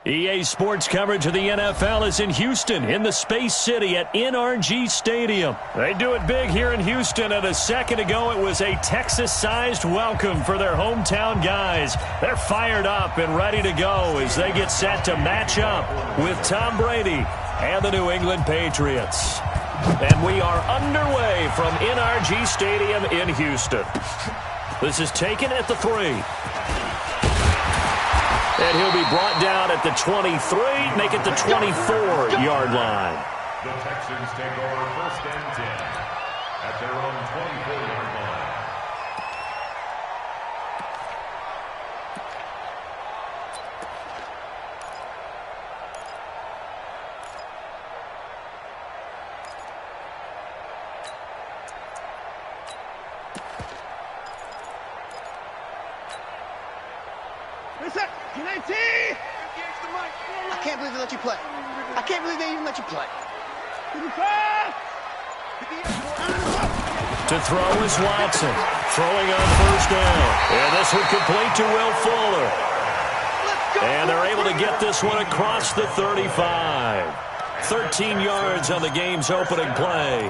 EA Sports coverage of the NFL is in Houston, in the Space City at NRG Stadium. They do it big here in Houston, and a second ago it was a Texas-sized welcome for their hometown guys. They're fired up and ready to go as they get set to match up with Tom Brady and the New England Patriots. And we are underway from NRG Stadium in Houston. This is taken at the 3. And he'll be brought down at the 23, make it the 24-yard line. The Texans take over 1st and 10 at their own 24-yard line. I can't believe they let you play. I can't believe they even let you play. To throw is Watson. Throwing on 1st down. And this one complete to Will Fuller. And they're able to get this one across the 35. 13 yards on the game's opening play.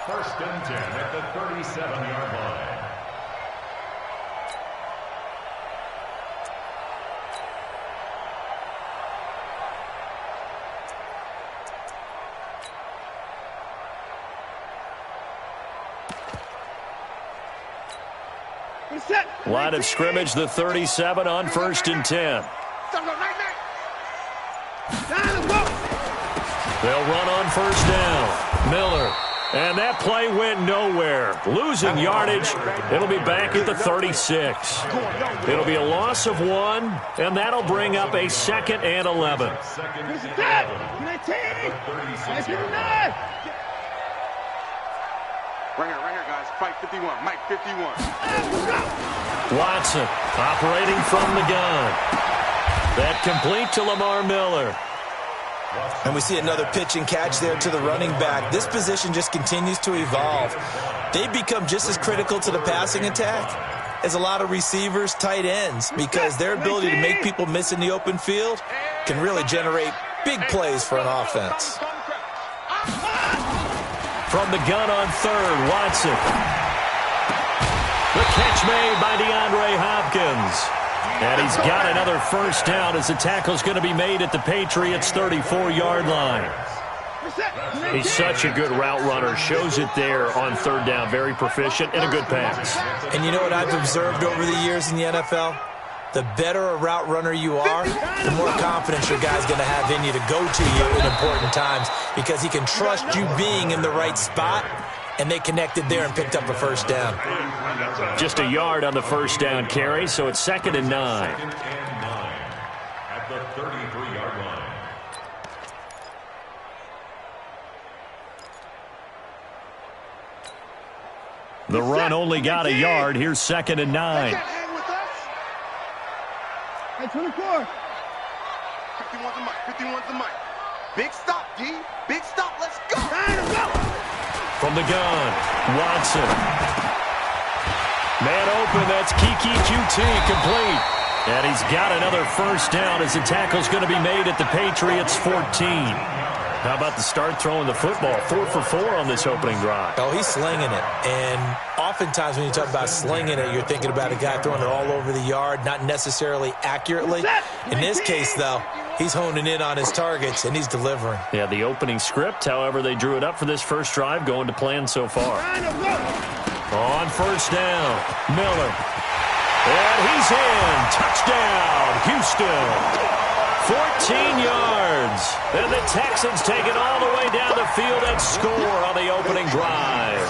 1st and 10 at the 37-yard line. Line of scrimmage, the 37 on 1st and 10. They'll run on 1st down. Miller. And that play went nowhere. Losing yardage. It'll be back at the 36. It'll be a loss of 1, and that'll bring up a 2nd and 11. Right here, guys. Fight 51. Mike 51. Watson operating from the gun. That complete to Lamar Miller. And we see another pitch and catch there to the running back. This position just continues to evolve. They become just as critical to the passing attack as a lot of receivers, tight ends, because their ability to make people miss in the open field can really generate big plays for an offense. From the gun on 3rd, Watson. The catch made by DeAndre Hopkins. And he's got another 1st down as the tackle's going to be made at the Patriots' 34-yard line. He's such a good route runner. Shows it there on 3rd down. Very proficient and a good pass. And you know what I've observed over the years in the NFL? The better a route runner you are, the more confidence your guy's going to have in you to go to you in important times because he can trust you being in the right spot, and they connected there and picked up a 1st down. Just a yard on the 1st down carry, so it's 2nd and 9. At the 33-yard line. The run only got a yard. Here's 2nd and 9. 24. 51's the mic. 51's the mic. Big stop, D. Big stop. Let's go. From the gun, Watson. Man open, that's Kiki QT, complete. And he's got another 1st down as the tackle's going to be made at the Patriots' 14. How about the start throwing the football? 4 for 4 on this opening drive. Oh, he's slinging it. And oftentimes when you talk about slinging it, you're thinking about a guy throwing it all over the yard, not necessarily accurately. In this case, though, he's honing in on his targets, and he's delivering. Yeah, the opening script, however, they drew it up for this first drive, going to plan so far. On 1st down, Miller. And he's in. Touchdown, Houston. 14 yards. And the Texans take it all the way down the field and score on the opening drive.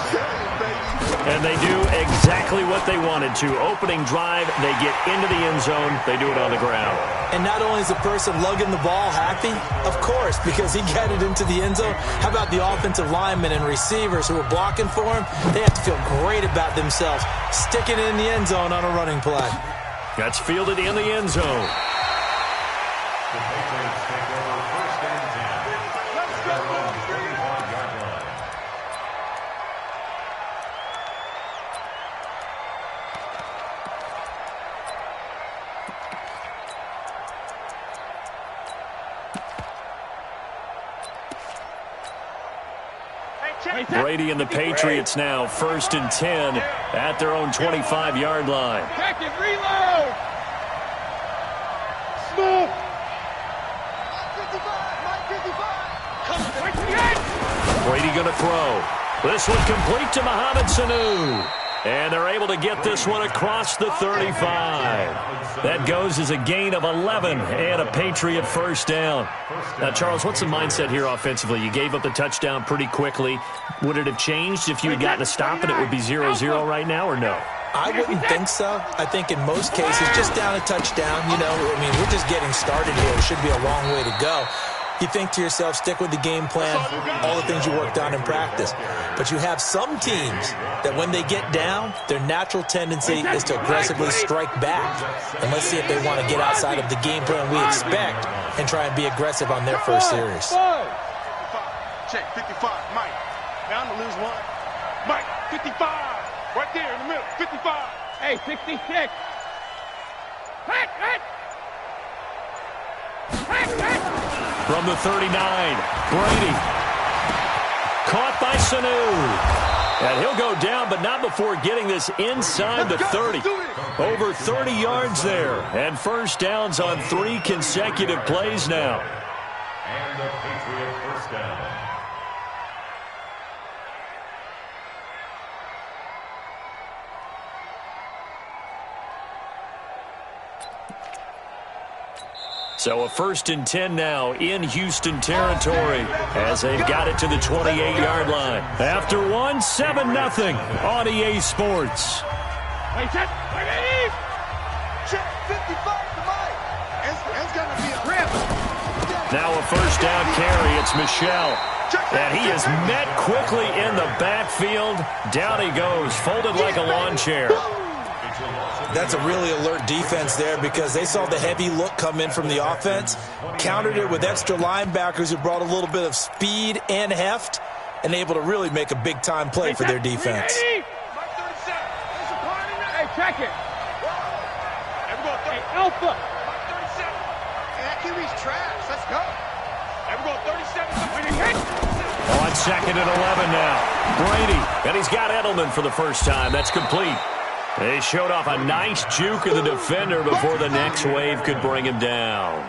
And they do exactly what they wanted to. Opening drive, they get into the end zone. They do it on the ground. And not only is the person lugging the ball happy, of course, because he got it into the end zone. How about the offensive linemen and receivers who are blocking for him? They have to feel great about themselves, sticking it in the end zone on a running play. That's fielded in the end zone. The Patriots take over 1st and 10. Let's go. 35-yard line. Brady and the Patriots now 1st and 10 at their own 25-yard line. Check it, reload. Smooth. 55. Brady going to throw. This one complete to Mohamed Sanu. And they're able to get this one across the 35. That goes as a gain of 11 and a Patriot first down. Now, Charles, what's the mindset here offensively? You gave up the touchdown pretty quickly. Would it have changed if you had gotten a stop and it would be 0-0 right now, or no? I wouldn't think so. I think in most cases, just down a touchdown, we're just getting started here. It should be a long way to go. You think to yourself, stick with the game plan, all the things you worked on in practice. But you have some teams that when they get down, their natural tendency is to aggressively strike back. And let's see if they want to get outside of the game plan we expect and try and be aggressive on their first series. 55. Check, 55, Mike. Down to lose one. Mike, 55. Right there in the middle, 55. Hey, 66. From the 39, Brady. Caught by Sanu. And he'll go down, but not before getting this inside the 30. Over 30 yards there. And first downs on 3 consecutive plays now. And the Patriot first down. So a 1st and 10 now in Houston territory as they've got it to the 28-yard line. After one, 7-0 on EA Sports. Check, 55 to Mike. It's going to be a rip. Now a first down carry. It's Michel. And he is met quickly in the backfield. Down he goes, folded like a lawn chair. That's a really alert defense there because they saw the heavy look come in from the offense, countered it with extra linebackers who brought a little bit of speed and heft, and able to really make a big-time play for their defense. Hey, check it. Hey, Alpha. That QB's trash. Let's go. On 2nd and 11 now. Brady, and he's got Edelman for the first time. That's complete. They showed off a nice juke of the defender before the next wave could bring him down.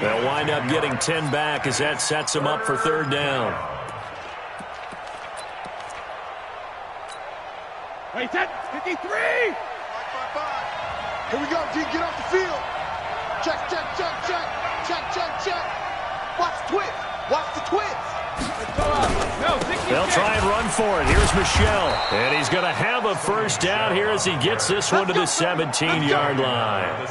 They'll wind up getting 10 back as that sets them up for 3rd down. Wait, 53. Here we go, D. Get off the field. Check. Watch the twist. Watch the twist. They'll try and run for it. Here's Michel. And he's going to have a first down here as he gets this one to the 17-yard line.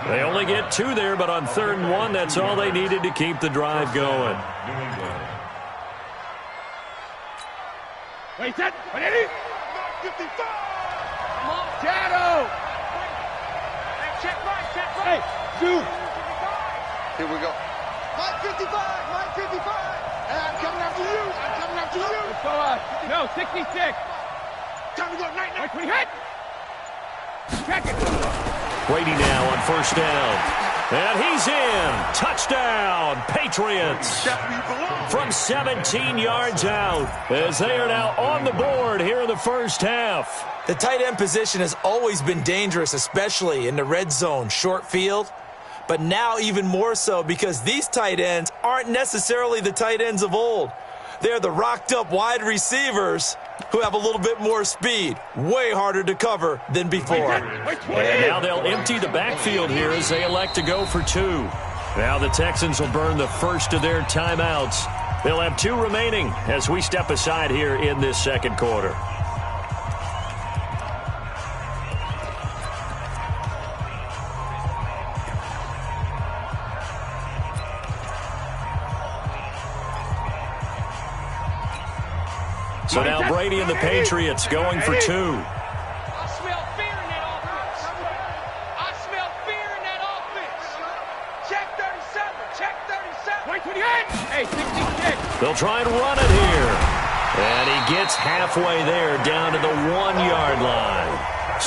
They only get 2 there, but on 3rd and 1, that's all they needed to keep the drive going. Wait, 55. Shadow. Check right. Hey, shoot. Here we go. Mike 55. And I'm coming after you. No, 66. Time to go, night. When he hit. Check it. Brady now on 1st down. And he's in. Touchdown, Patriots. From 17 yards out as they are now on the board here in the first half. The tight end position has always been dangerous, especially in the red zone, short field. But now even more so because these tight ends aren't necessarily the tight ends of old. They're the rocked-up wide receivers who have a little bit more speed. Way harder to cover than before. And now they'll empty the backfield here as they elect to go for 2. Now the Texans will burn the first of their timeouts. They'll have 2 remaining as we step aside here in this 2nd quarter. So now Brady and the Patriots going for 2. I smell fear in that offense. Check 37. Wait, 28. Hey, 66. They'll try and run it here. And he gets halfway there down to the 1-yard line.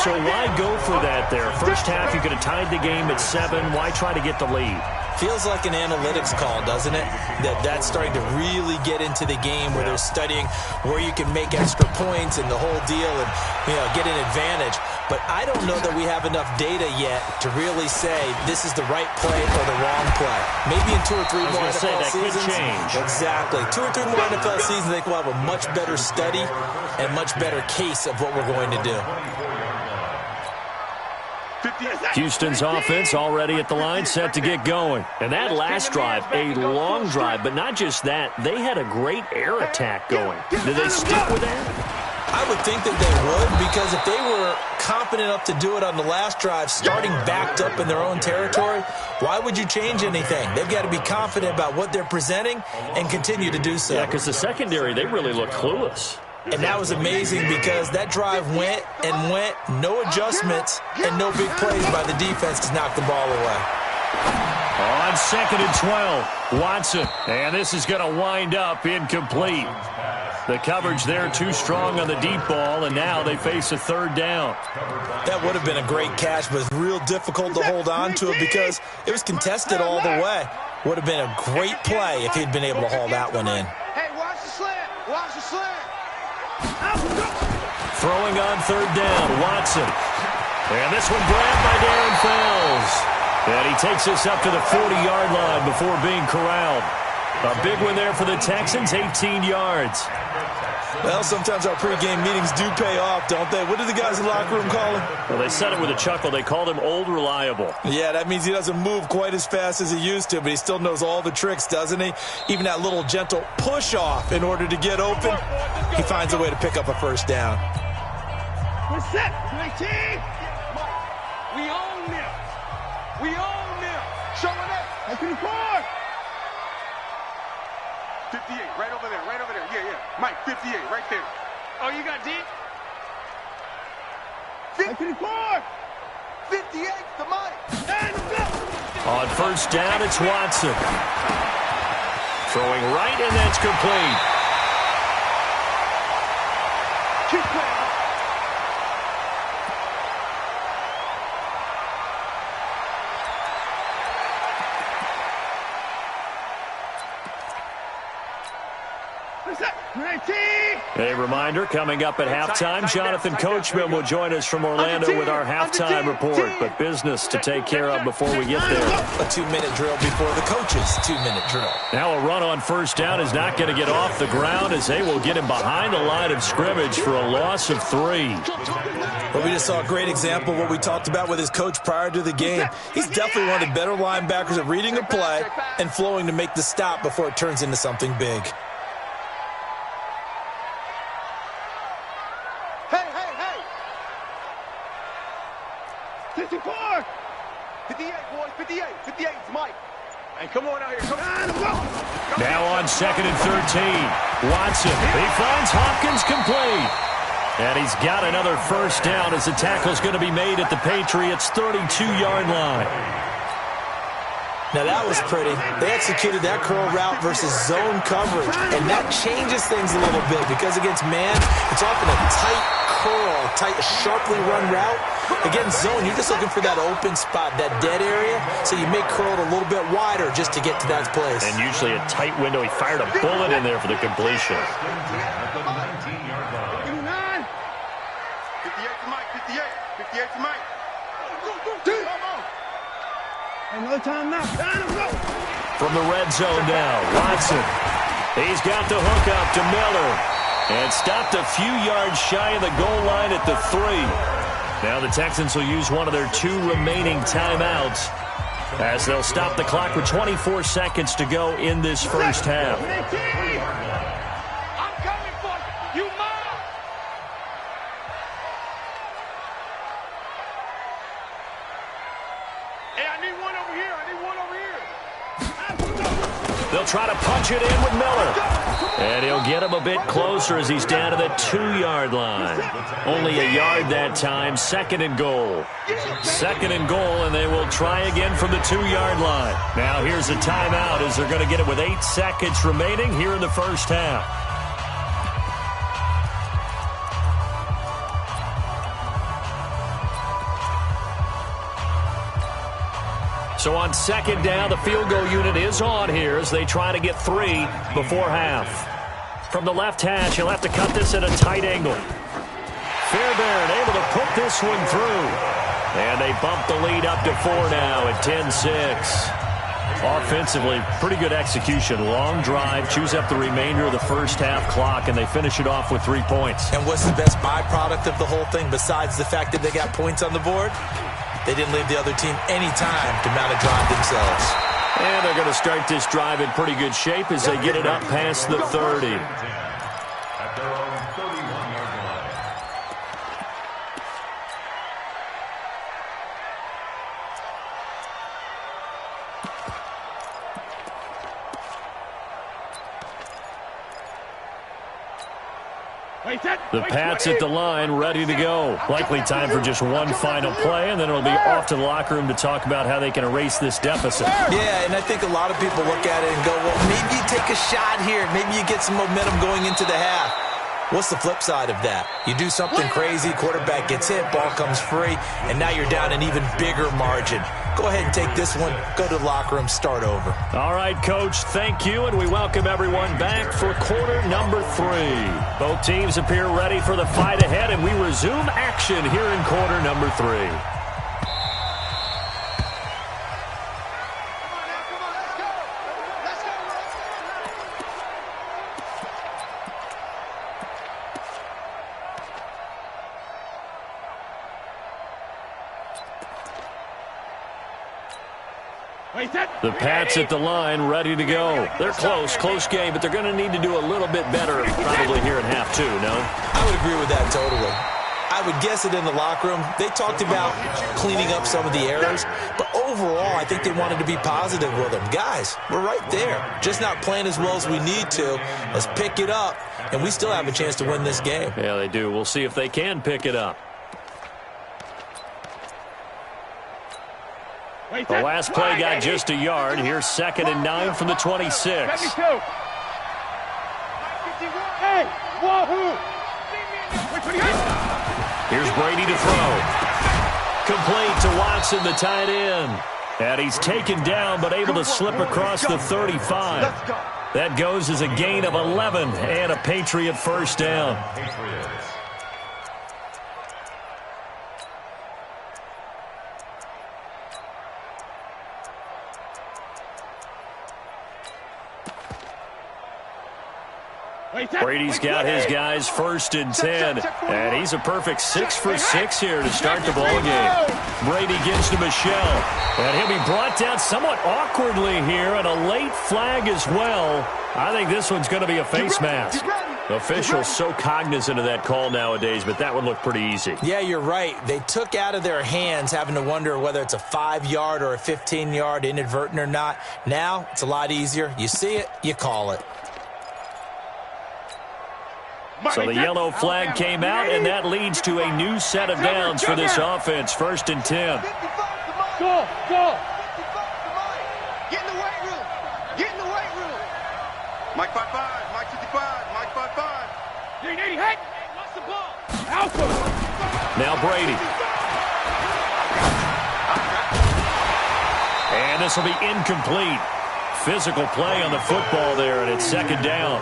So why go for that there? First half, you could have tied the game at 7. Why try to get the lead? Feels like an analytics call, doesn't it? That's starting to really get into the game where they're studying where you can make extra points and the whole deal and, get an advantage. But I don't know that we have enough data yet to really say this is the right play or the wrong play. Maybe in 2 or 3 more NFL seasons. Could change. Exactly. 2 or 3 more NFL seasons, I think we'll have a much better study and much better case of what we're going to do. Houston's offense already at the line, set to get going. And that last drive, a long drive, but not just that. They had a great air attack going. Did they stick with that? I would think that they would, because if they were confident enough to do it on the last drive, starting backed up in their own territory, why would you change anything? They've got to be confident about what they're presenting and continue to do so. Yeah, because the secondary, they really looked clueless. And that was amazing because that drive went and went, no adjustments, and no big plays by the defense to knock the ball away. On 2nd and 12, Watson. And this is going to wind up incomplete. The coverage there too strong on the deep ball, and now they face a 3rd down. That would have been a great catch, but it's real difficult to hold on to it because it was contested all the way. Would have been a great play if he'd been able to haul that one in. Hey, watch the slant. Watch the slant. Throwing on 3rd down, Watson. And this one grabbed by Darren Fells. And he takes us up to the 40-yard line before being corralled. A big one there for the Texans, 18 yards. Well, sometimes our pregame meetings do pay off, don't they? What did the guys in the locker room call him? Well, they said it with a chuckle. They called him Old Reliable. Yeah, that means he doesn't move quite as fast as he used to, but he still knows all the tricks, doesn't he? Even that little gentle push-off in order to get open, he finds a way to pick up a 1st down. We're set. 19. We own them. We own them. Showing up. Open the court. 58, right over there, right over there. Yeah. Mike, 58, right there. Oh, you got deep? Open the court. 58 to Mike. On 1st down, it's Watson. Throwing right, and that's complete. Keep playing. A reminder, coming up at halftime, Jonathan Coachman will join us from Orlando with our halftime report, but business to take care of before we get there. A 2-minute drill before the coach's 2-minute drill. Now a run on 1st down is not going to get off the ground as they will get him behind the line of scrimmage for a loss of 3. Well, we just saw a great example of what we talked about with his coach prior to the game. He's definitely one of the better linebackers at reading a play and flowing to make the stop before it turns into something big. Hey. 54. 58, boys. 58. 58 is Mike. Hey, come on out here. Come on. Now on 2nd and 13, Watson. He finds Hopkins complete. And he's got another 1st down as the tackle's going to be made at the Patriots' 32-yard line. Now that was pretty. They executed that curl route versus zone coverage, and that changes things a little bit because against man, it's often a tight curl, sharply run route. Against zone, you're just looking for that open spot, that dead area, so you may curl it a little bit wider just to get to that place. And usually a tight window. He fired a bullet in there for the completion. 58 to Mike. 58 to Mike. Another time now. From the red zone now, Watson. He's got the hook up to Miller. And stopped a few yards shy of the goal line at the 3. Now the Texans will use one of their 2 remaining timeouts as they'll stop the clock with 24 seconds to go in this 1st half. I'm coming for you. You mine. Hey, I need one over here. They'll try to punch it in with Miller. And he'll get him a bit closer as he's down to the 2-yard line. Only a yard that time. 2nd and goal. 2nd and goal, and they will try again from the 2-yard line. Now here's a timeout as they're going to get it with 8 seconds remaining here in the 1st half. So on second down, the field goal unit is on here as they try to get 3 before half. From the left hash, he'll have to cut this at a tight angle. Fairbairn able to put this one through. And they bump the lead up to 4 now at 10-6. Offensively, pretty good execution. Long drive, chews up the remainder of the first half clock, and they finish it off with 3 points. And what's the best byproduct of the whole thing besides the fact that they got points on the board? They didn't leave the other team any time to mount a drive themselves. And they're going to start this drive in pretty good shape as they get it up past the 30. At their own 31-yard line. The Pats at the line, ready to go. Likely time for just one final play, and then it'll be off to the locker room to talk about how they can erase this deficit. Yeah, and I think a lot of people look at it and go, well, maybe you take a shot here. Maybe you get some momentum going into the half. What's the flip side of that? You do something crazy, quarterback gets hit, ball comes free, and now you're down an even bigger margin. Go ahead and take this one, go to the locker room, start over. All right, Coach, thank you, and we welcome everyone back for quarter number 3. Both teams appear ready for the fight ahead, and we resume action here in quarter number 3. The Pats at the line, ready to go. They're close game, but they're going to need to do a little bit better probably here in half 2, no? I would agree with that totally. I would guess it in the locker room. They talked about cleaning up some of the errors, but overall, I think they wanted to be positive with them. Guys, we're right there. Just not playing as well as we need to. Let's pick it up, and we still have a chance to win this game. Yeah, they do. We'll see if they can pick it up. The last play got just a yard. Here's 2nd and 9 from the 26. Here's Brady to throw. Complete to Watson, the tight end. And he's taken down but able to slip across the 35. That goes as a gain of 11 and a Patriot first down. Brady's got his guys 1st and 10, and he's a perfect 6 for 6 here to start the ball game. Brady gives to Michelle, and he'll be brought down somewhat awkwardly here, and a late flag as well. I think this one's going to be a face mask. Officials so cognizant of that call nowadays, but that would look pretty easy. Yeah, you're right. They took out of their hands having to wonder whether it's a 5-yard or a 15-yard, inadvertent or not. Now, it's a lot easier. You see it, you call it. So the yellow flag came out, and that leads to a new set of downs for this offense. 1st and 10. Go! Get in the weight room! Get in the weight room! Mike 5-5, Mike 55, Mike 5-5. Green 80, hey! Watch the ball! Alpha! Now Brady. And this will be incomplete. Physical play on the football there, and it's 2nd down.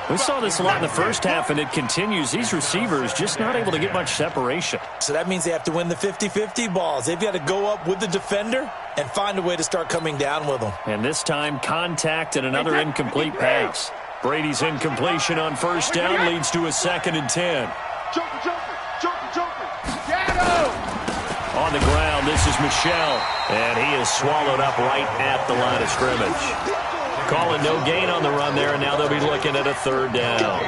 We saw this a lot in the first half, and it continues. These receivers just not able to get much separation. So that means they have to win the 50-50 balls. They've got to go up with the defender and find a way to start coming down with them. And this time, contact and another incomplete pass. Brady's incompletion on 1st down leads to a 2nd and 10. Joker! On the ground, this is Michelle, and he is swallowed up right at the line of scrimmage. Calling no gain on the run there, and now they'll be looking at a 3rd down.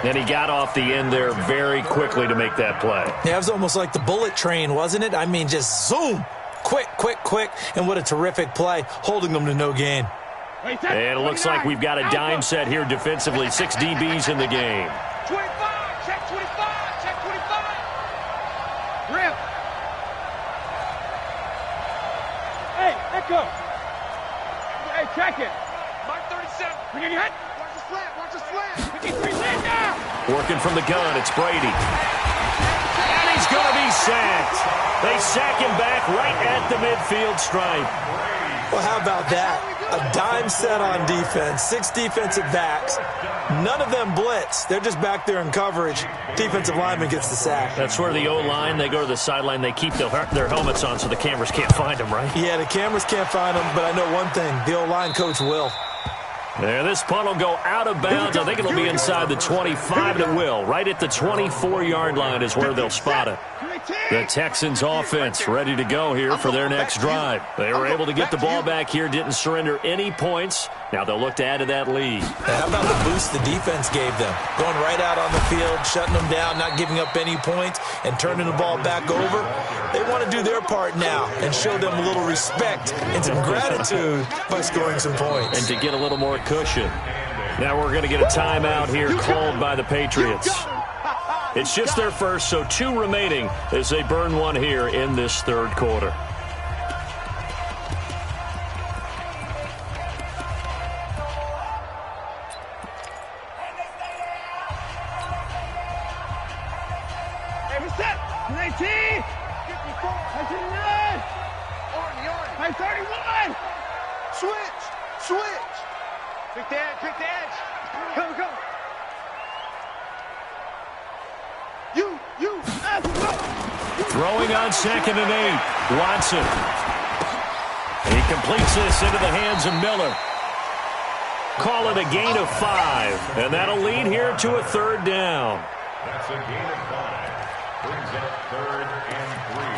And he got off the end there very quickly to make that play. Yeah, it was almost like the bullet train, wasn't it? I mean, just zoom. Quick, and what a terrific play, holding them to no gain. And it looks like we''t got a dime set here defensively. 6 DBs in the game. 25, check 25, check 25. Rip. Hey, Echo. Hey, check it. Mark 37. Bring in your head. Watch the slant! 53, land down. Working from the gun, it's Brady. And he's going to be sacked. They sack him back right at the midfield stripe. Well, how about that? A dime set on defense, 6 defensive backs. None of them blitz. They're just back there in coverage. Defensive lineman gets the sack. That's where the O-line, they go to the sideline, they keep their helmets on so the cameras can't find them, right? Yeah, the cameras can't find them, but I know one thing. The O-line coach will. There, this punt will go out of bounds. I think it'll be inside the 25, and it will. Right at the 24-yard line is where they'll spot it. The Texans offense ready to go here for their next drive. They were able to get the ball back here, didn't surrender any points. Now they'll look to add to that lead. How about the boost the defense gave them? Going right out on the field, shutting them down, not giving up any points, and turning the ball back over. They want to do their part now and show them a little respect and some gratitude by scoring some points. And to get a little more cushion. Now we're going to get a timeout here called by the Patriots. It's just their first, so 2 remaining as they burn one here in this third quarter. Switch. Pick the edge. Go. You. Throwing on 2nd and 8. Watson. He completes this into the hands of Miller. Call it a gain of 5. And that'll lead here to a 3rd down. That's a gain of 5. Brings up 3rd and 3.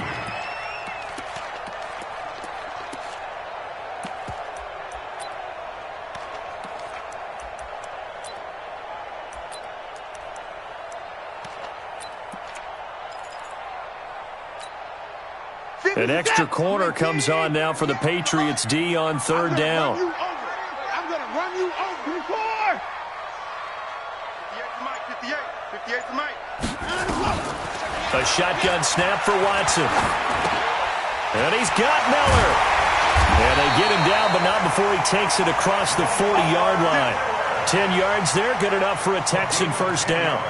An extra corner comes on now for the Patriots D on 3rd down. I'm going to run you over. 54 to Mike. 58 to Mike. A shotgun snap for Watson. And he's got Miller. And they get him down, but not before he takes it across the 40-yard line. 10 yards there, good enough for a Texan first down.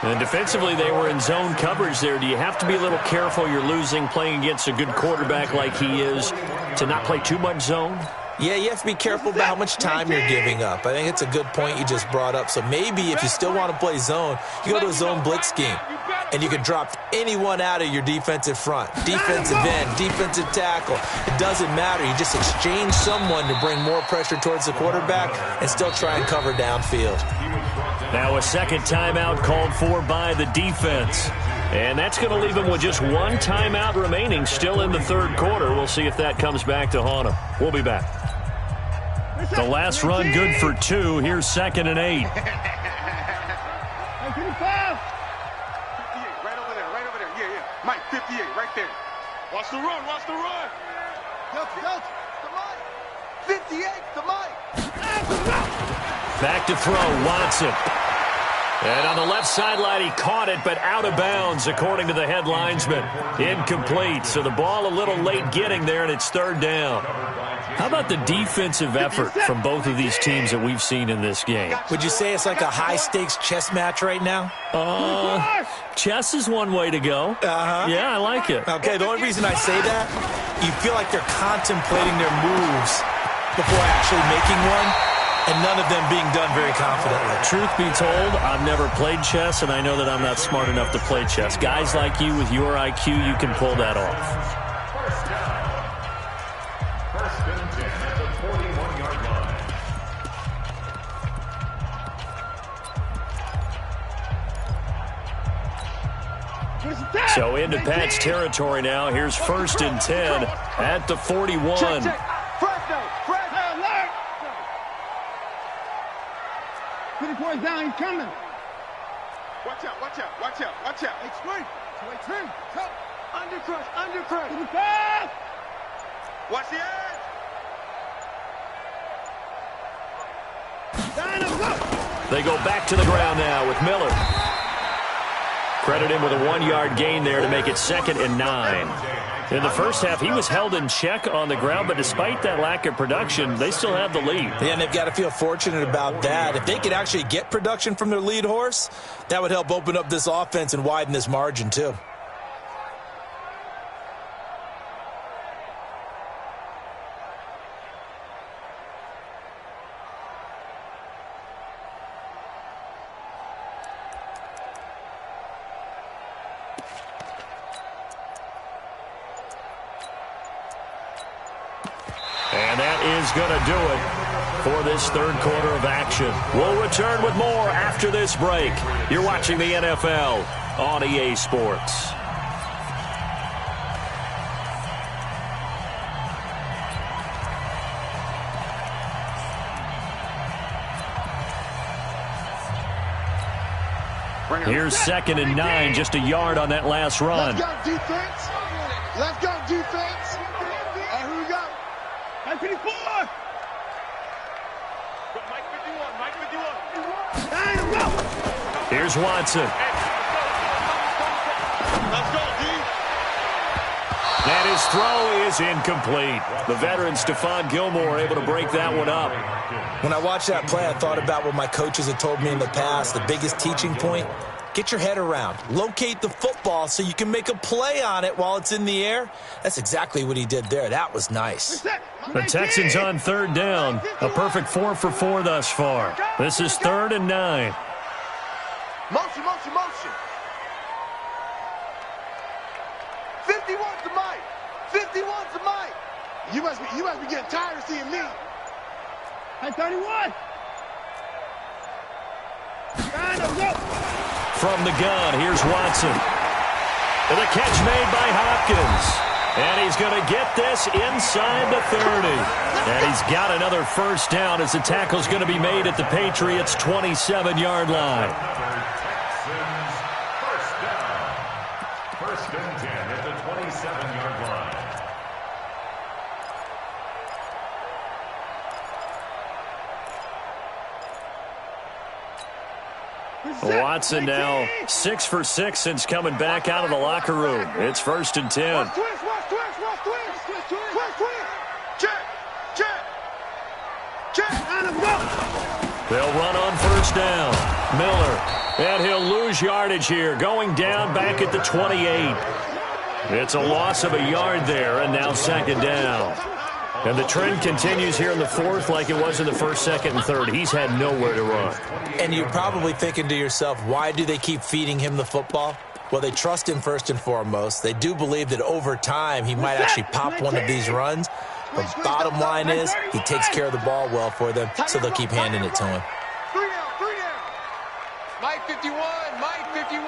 And defensively, they were in zone coverage there. Do you have to be a little careful? You're losing, playing against a good quarterback like he is, to not play too much zone? Yeah, you have to be careful about how much time you're giving up. I think it's a good point you just brought up. So maybe if you still want to play zone, you go to a zone blitz scheme. And you can drop anyone out of your defensive front. Defensive end, defensive tackle. It doesn't matter. You just exchange someone to bring more pressure towards the quarterback and still try and cover downfield. Now a second timeout called for by the defense. And that's going to leave them with just 1 timeout remaining still in the third quarter. We'll see if that comes back to haunt them. We'll be back. The last run good for 2. Here's 2nd and 8. 55. Right over there. Yeah. Mike, 58, right there. Watch the run. Delta, to Mike. 58 to Mike. Back to throw, Watson. And on the left sideline, he caught it, but out of bounds, according to the head linesman. Incomplete, so the ball a little late getting there, and it's 3rd down. How about the defensive effort from both of these teams that we've seen in this game? Would you say it's like a high-stakes chess match right now? Chess is one way to go. Yeah, I like it. Okay, the only reason I say that, you feel like they're contemplating their moves before actually making one. And none of them being done very confidently. Truth be told, I've never played chess, and I know that I'm not smart enough to play chess. Guys like you with your IQ, you can pull that off. First and 10 at the 41-yard line. So into Pat's territory now. Here's 1st and 10 at the 41. Check. Fred, alert! 54 is down, he's coming. Watch out. Extreme. Undercrush. 55. Watch the edge. Down and go. They go back to the ground now with Miller. Credit him with a 1-yard gain there to make it 2nd and 9. In the first half, he was held in check on the ground, but despite that lack of production, they still have the lead. Yeah, and they've got to feel fortunate about that. If they could actually get production from their lead horse, that would help open up this offense and widen this margin, too. is going to do it for this third quarter of action. We'll return with more after this break. You're watching the NFL on EA Sports. Here's 2nd and 9, just a yard on that last run. Let's go, defense. Let's go, defense. And here we go. Mike 54. Mike 51. Mike 51. Time, go. Here's Watson. Let's go, D. And his throw is incomplete. The veteran Stephon Gilmore able to break that one up. When I watched that play, I thought about what my coaches had told me in the past. The biggest teaching point, get your head around. Locate the football so you can make a play on it while it's in the air. That's exactly what he did there. That was nice. The Texans on 3rd down. A perfect 4 for 4 thus far. This is 3rd and 9. Motion, motion, motion. 51's the Mike. 51's the Mike. You must be getting tired of seeing me. Hey, 31. Time, go. From the gun, here's Watson. And the catch made by Hopkins. And he's going to get this inside the 30. And he's got another first down as the tackle's going to be made at the Patriots' 27-yard line. Texans first down. 1st and 10 at the 27-yard line. Watson now 6 for 6 since coming back out of the locker room. It's 1st and 10. Watch twist, watch twist, watch twist. Twist, twist. Check, check, check. And go. They'll run on 1st down. Miller. And he'll lose yardage here, going down back at the 28. It's a loss of a yard there, and now 2nd down. And the trend continues here in the 4th like it was in the 1st, 2nd, and 3rd. He's had nowhere to run. And you're probably thinking to yourself, why do they keep feeding him the football? Well, they trust him first and foremost. They do believe that over time he might actually pop one of these runs. But bottom line is he takes care of the ball well for them, so they'll keep handing it to him. 3 down, 3 down. Mike 51, Mike 51.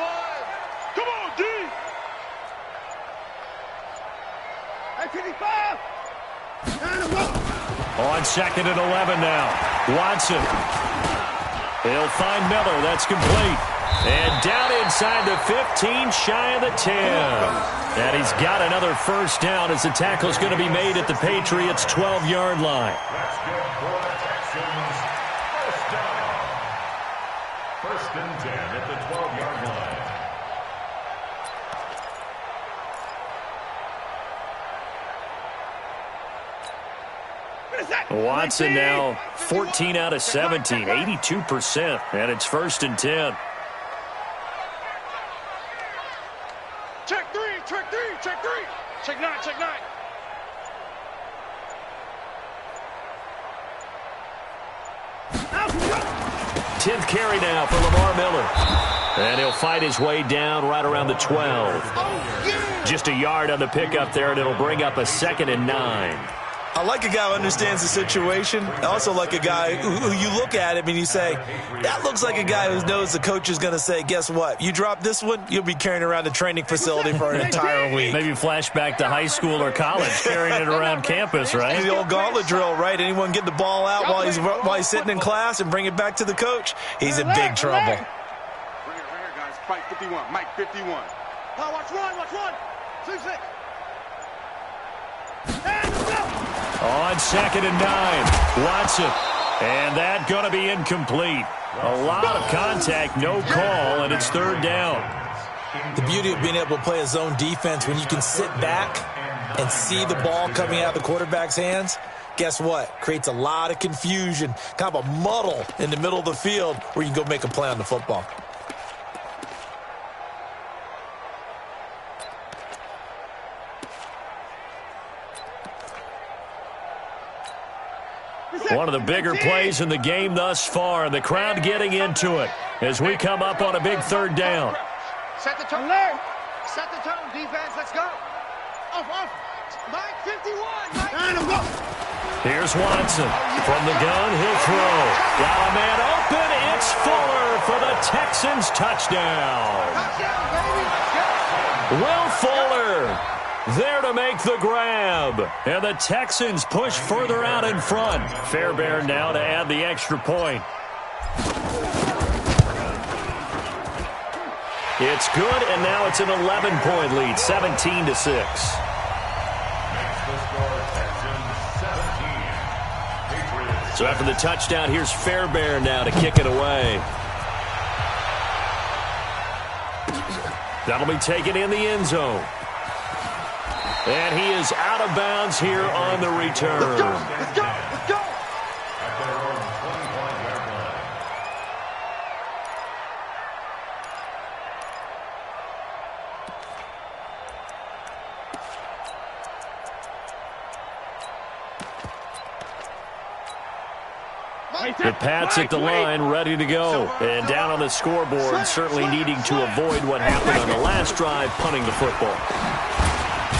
Come on, D. Hey, 55. Time, go. On 2nd and 11 now. Watson. He'll find Miller. That's complete. And down inside the 15, shy of the 10. And he's got another first down as the tackle's going to be made at the Patriots' 12-yard line. That's good for the Texans. First down. 1st and 10 at the 12-yard line. Watson now 14 out of 17, 82%, and it's 1st and 10. Check 3, check 3, check 3. Check 9, check 9. Out, go. 10th carry now for Lamar Miller. And he'll fight his way down right around the 12. Just a yard on the pickup there, and it'll bring up a 2nd and 9. I like a guy who understands the situation. I also like a guy who you look at him and you say, that looks like a guy who knows the coach is going to say, guess what? You drop this one, you'll be carrying around the training facility for an entire week. Maybe flashback to high school or college, carrying it around campus, right? The old gauntlet drill, right? Anyone get the ball out while he's sitting in class and bring it back to the coach? He's in big trouble. Right here, guys. Mike 51, Mike 51. Now watch one, watch one. 6, 6. On 2nd and 9, Watson. And that going to be incomplete. A lot of contact, no call, and it's 3rd down. The beauty of being able to play a zone defense when you can sit back and see the ball coming out of the quarterback's hands, guess what? Creates a lot of confusion, kind of a muddle in the middle of the field where you can go make a play on the football. One of the bigger plays in the game thus far, and the crowd getting into it as we come up on a big 3rd down. Set the tone. Set the tone, defense. Let's go. Off. Mike 51. Mike. Time, go. Here's Watson. From the gun, he'll throw. Got a man open. It's Fuller for the Texans touchdown. Will Fuller there to make the grab. And the Texans push further out in front. Fairbairn now to add the extra point. It's good, and now it's an 11-point lead, 17-6. So after the touchdown, here's Fairbairn now to kick it away. That'll be taken in the end zone. And he is out of bounds here on the return. Let's go, let's go, let's go. The Pats at the line, ready to go. And down on the scoreboard, certainly needing to avoid what happened on the last drive, punting the football.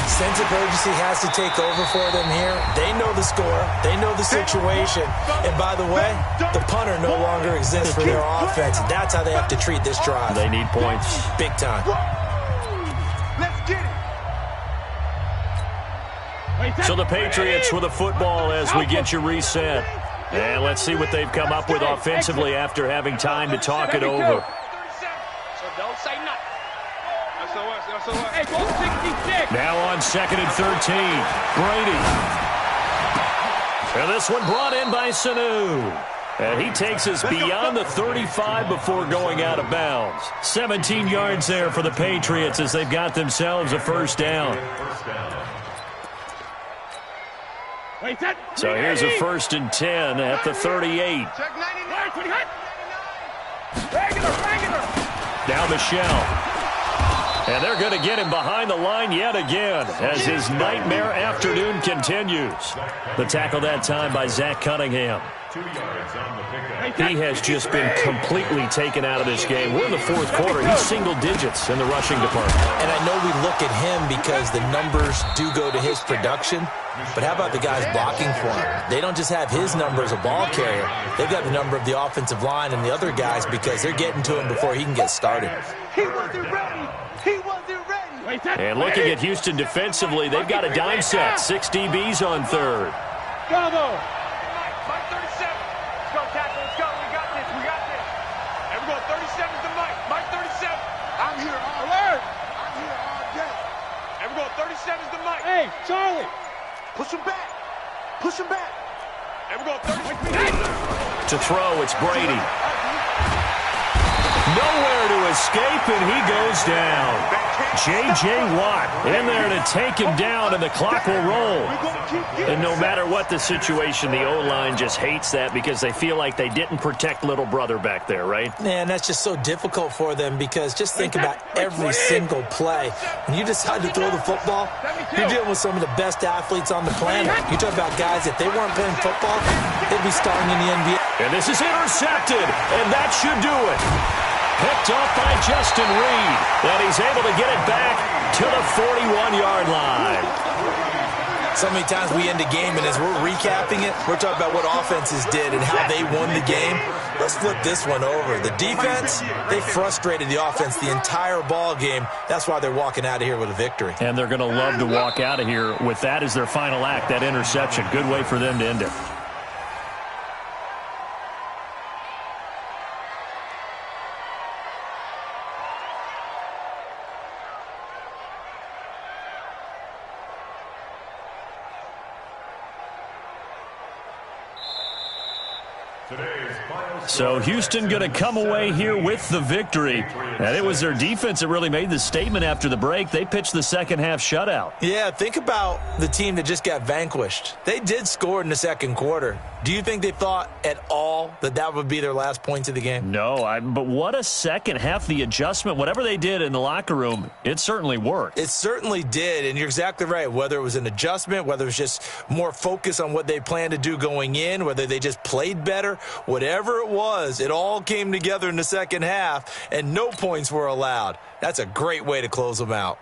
Sense of urgency has to take over for them here. They know the score. They know the situation. And by the way, the punter no longer exists for their offense. That's how they have to treat this drive. They need points. Big time. Let's get it. So the Patriots with the football as we get you reset. And let's see what they've come up with offensively after having time to talk it over. So don't say nothing. Hey, go 66. Now on 2nd and 13. Brady. And this one brought in by Sanu. And he takes us beyond the 35 before going out of bounds. 17 yards there for the Patriots as they've got themselves a first down. So here's a 1st and 10 at the 38. Now Michelle. And they're going to get him behind the line yet again as his nightmare afternoon continues. The tackle that time by Zach Cunningham. He has just been completely taken out of this game. We're in the 4th quarter. He's single digits in the rushing department. And I know we look at him because the numbers do go to his production. But how about the guys blocking for him? They don't just have his number as a ball carrier. They've got the number of the offensive line and the other guys because they're getting to him before he can get started. He wasn't ready. He wasn't ready. And looking at Houston defensively, they've got a dime set. 6 DBs on 3rd. Bravo. Mike 37. Let's go, tackle. Let's go. We got this. We got this. And we're going 37 to Mike. Mike 37. I'm here all Alert. I'm here all day. And we're going 37 to Mike. Hey, Charlie. Push him back. Push him back. And we're going 36. To throw, it's Brady. Nowhere to escape, and he goes down. J.J. Watt in there to take him down, and the clock will roll. And no matter what the situation, the O-line just hates that because they feel like they didn't protect little brother back there, right? Man, that's just so difficult for them because just think about every single play. When you decide to throw the football, you're dealing with some of the best athletes on the planet. You talk about guys, if they weren't playing football, they'd be starting in the NBA. And this is intercepted, and that should do it. Picked off by Justin Reed, and he's able to get it back to the 41-yard line. So many times we end a game, and as we're recapping it, we're talking about what offenses did and how they won the game. Let's flip this one over. The defense, they frustrated the offense the entire ball game. That's why they're walking out of here with a victory. And they're going to love to walk out of here with that as their final act, that interception. Good way for them to end it. So Houston going to come away here with the victory. And it was their defense that really made the statement after the break. They pitched the second half shutout. Yeah, think about the team that just got vanquished. They did score in the 2nd quarter. Do you think they thought at all that that would be their last points of the game? No, but what a second half. The adjustment, whatever they did in the locker room, it certainly worked. It certainly did, and you're exactly right. Whether it was an adjustment, whether it was just more focus on what they planned to do going in, whether they just played better, whatever it was, it all came together in the second half, and no points were allowed. That's a great way to close them out.